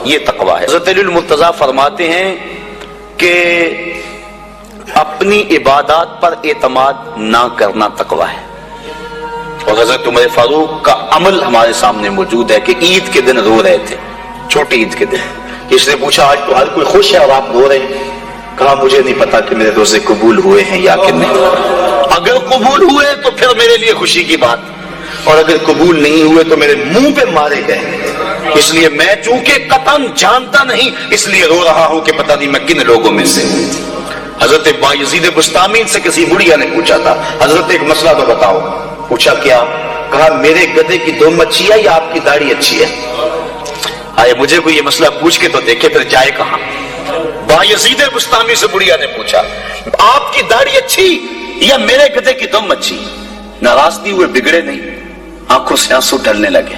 یہ تقویٰ ہے۔ حضرت علی المرتضیٰ فرماتے ہیں کہ اپنی عبادات پر اعتماد نہ کرنا تقویٰ ہے۔ اور حضرت عمر فاروق کا عمل ہمارے سامنے موجود ہے کہ عید کے دن رو رہے تھے، چھوٹی عید کے دن۔ اس نے پوچھا آج تو ہر کوئی خوش ہے اور آپ رو رہے ہیں؟ کہا مجھے نہیں پتا کہ میرے روزے قبول ہوئے ہیں یا کہ نہیں، اگر قبول ہوئے تو پھر میرے لیے خوشی کی بات، اور اگر قبول نہیں ہوئے تو میرے منہ پہ مارے گئے، اس لیے میں چونکہ قطعاً جانتا نہیں اس لیے رو رہا ہوں کہ پتہ نہیں میں کن لوگوں میں سے ہوں۔ حضرت بایزید بسطامی سے کسی بڑھیا نے پوچھا تھا حضرت ایک مسئلہ تو بتاؤ، پوچھا کیا؟ کہا میرے گدھے کی دم اچھی ہے یا آپ کی داڑھی اچھی ہے؟ آئے مجھے کوئی یہ مسئلہ پوچھ کے تو دیکھے پھر جائے کہاں۔ بایزید بسطامی سے بڑھیا نے پوچھا آپ کی داڑھی اچھی یا میرے گدھے کی دم اچھی؟ ناراض نہیں ہوئے، بگڑے نہیں، آنکھوں سے آنسو ڈلنے لگے۔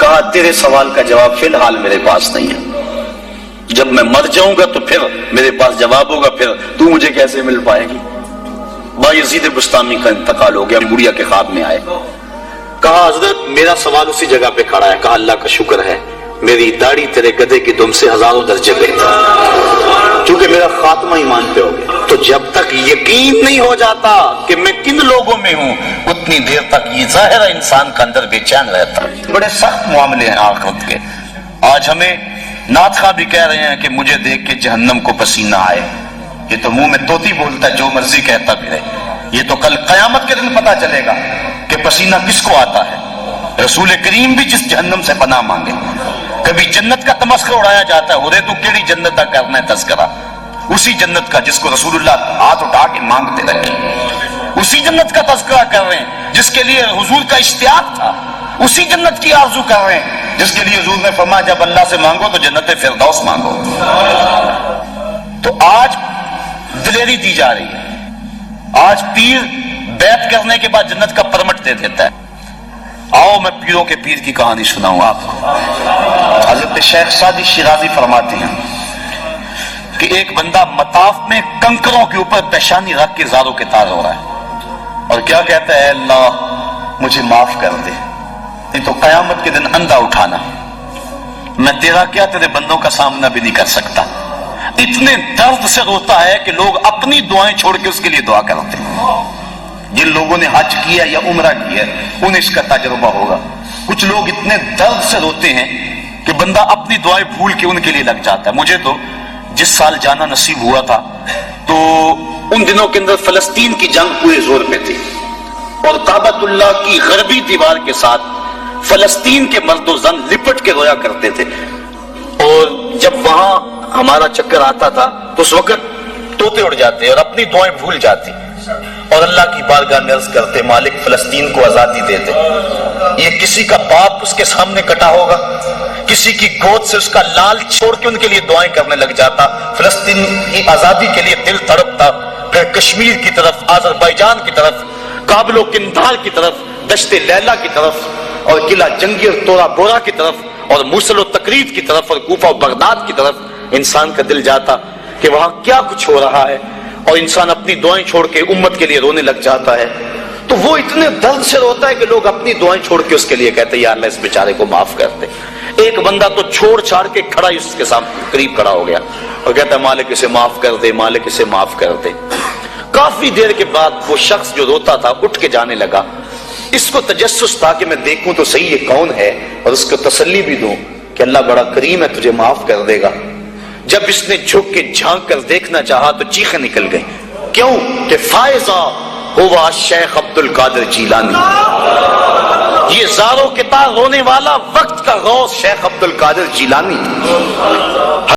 کہا تیرے سوال کا جواب فی الحال میرے پاس نہیں ہے، جب میں مر جاؤں گا تو پھر میرے پاس جواب ہوگا، پھر تو مجھے کیسے مل پائے گی۔ بایزید بسطامی کا انتقال ہو گیا، بڑھیا کے خواب میں آئے، کہا حضرت میرا سوال اسی جگہ پہ کھڑا ہے۔ کہا اللہ کا شکر ہے میری داڑھی تیرے گدھے کی دم سے ہزاروں درجے بہتر، کیونکہ میرا خاتمہ ایمان پہ ہو گیا۔ تو جب تک یقین نہیں ہو جاتا کہ میں کن لوگوں میں ہوں اتنی دیر تک یہ ظاہر انسان کا اندر بے چین رہتا۔ بڑے سخت معاملے ہیں آخرت کے۔ آج ہمیں نعت خواہ بھی کہہ رہے ہیں کہ مجھے دیکھ کے جہنم کو پسینہ آئے، یہ تو منہ میں طوطی بولتا ہے، جو مرضی کہتا پھرے، یہ تو کل قیامت کے دن پتا چلے گا کہ پسینہ کس کو آتا ہے۔ رسول کریم بھی جس جہنم سے پناہ مانگے، کبھی جنت کا تمسخر اڑایا جاتا ہے، ہورے تو کیڑی جنت کا کرنا ہے تذکرہ، اسی جنت کا جس کو رسول اللہ ہاتھ اٹھا کے مانگتے رہے، اسی جنت کا تذکرہ کر رہے ہیں جس کے لیے حضور کا اشتیاق تھا، اسی جنت کی آرزو کر رہے ہیں جس کے لیے حضور نے فرمایا جب اللہ سے مانگو تو جنت فردوس مانگو۔ تو آج دلیری دی جا رہی ہے، آج پیر بیعت کرنے کے بعد جنت کا پرمٹ دے دیتا ہے۔ آؤ میں پیروں کے پیر کی کہانی سناؤں آپ کو۔ حضرت شیخ سعدی شیرازی فرماتے ہیں کہ ایک بندہ مطاف میں کنکروں کے اوپر پیشانی رکھ کے زاروں کے تار ہو رہا ہے اور کیا کہتا ہے، اے اللہ مجھے معاف کر دے، نہیں تو قیامت کے دن اندھا اٹھانا، میں تیرا کیا تیرے بندوں کا سامنا بھی نہیں کر سکتا۔ اتنے درد سے روتا ہے کہ لوگ اپنی دعائیں چھوڑ کے اس کے لیے دعا کرتے ہیں۔ جن لوگوں نے حج کیا یا عمرہ کیا انہیں اس کا تجربہ ہوگا۔ کچھ لوگ اتنے درد سے روتے ہیں کہ بندہ اپنی دعائیں بھول کے ان کے لیے لگ جاتا ہے۔ مجھے تو جس سال جانا نصیب ہوا تھا تو ان دنوں کے اندر فلسطین کی جنگ پورے زور پہ تھی اور کعبۃ اللہ کی غربی دیوار کے ساتھ فلسطین کے مرد و زن لپٹ کے رویا کرتے تھے، اور جب وہاں ہمارا چکر آتا تھا تو اس وقت طوطے اڑ جاتے اور اپنی دعائیں بھول جاتی اور اللہ کی بارگاہ میں عرض کرتے مالک فلسطین کو آزادی دے دے۔ یہ کسی کا باپ اس کے سامنے کٹا ہوگا، کسی کی گود سے اس کا لال چھوڑ کے ان کے لیے دعائیں کرنے لگ جاتا، فلسطین کی آزادی کے لیے دل تڑپتا، پھر کشمیر کی طرف، آذربائیجان کی طرف، کابل و قندھار کی طرف، دشت لیلا کی طرف، اور قلعہ جنگیر تورا بورا کی طرف، اور موصل و تقریب کی طرف، اور کوفہ و بغداد کی طرف انسان کا دل جاتا کہ وہاں کیا کچھ ہو رہا ہے، اور انسان اپنی دعائیں چھوڑ کے امت کے لیے رونے لگ جاتا ہے۔ تو وہ اتنے درد سے روتا ہے کہ لوگ اپنی دعائیں چھوڑ کے اس کے لیے کہتے ہیں یا اللہ اس بیچارے کو معاف کر دے۔ ایک بندہ تو چھوڑ چھاڑ کے کھڑا ہی اس کے سامنے قریب کھڑا ہو گیا اور کہتا ہے مالک اسے معاف کر دے، مالک اسے معاف کر دے۔ کافی دیر کے بعد وہ شخص جو روتا تھا اٹھ کے جانے لگا۔ اس کو تجسس تھا کہ میں دیکھوں تو صحیح یہ کون ہے اور اس کو تسلی بھی دوں کہ اللہ بڑا کریم ہے، تجھے معاف کر دے گا۔ جب اس نے جھک کے جھانک کر دیکھنا چاہا تو چیخیں نکل گئیں، کیوں کہ فائزہ ہوا شیخ عبد القادر جیلانی، یہ زاروں کے تار رونے والا وقت کا غوث شیخ عبد القادر جیلانی۔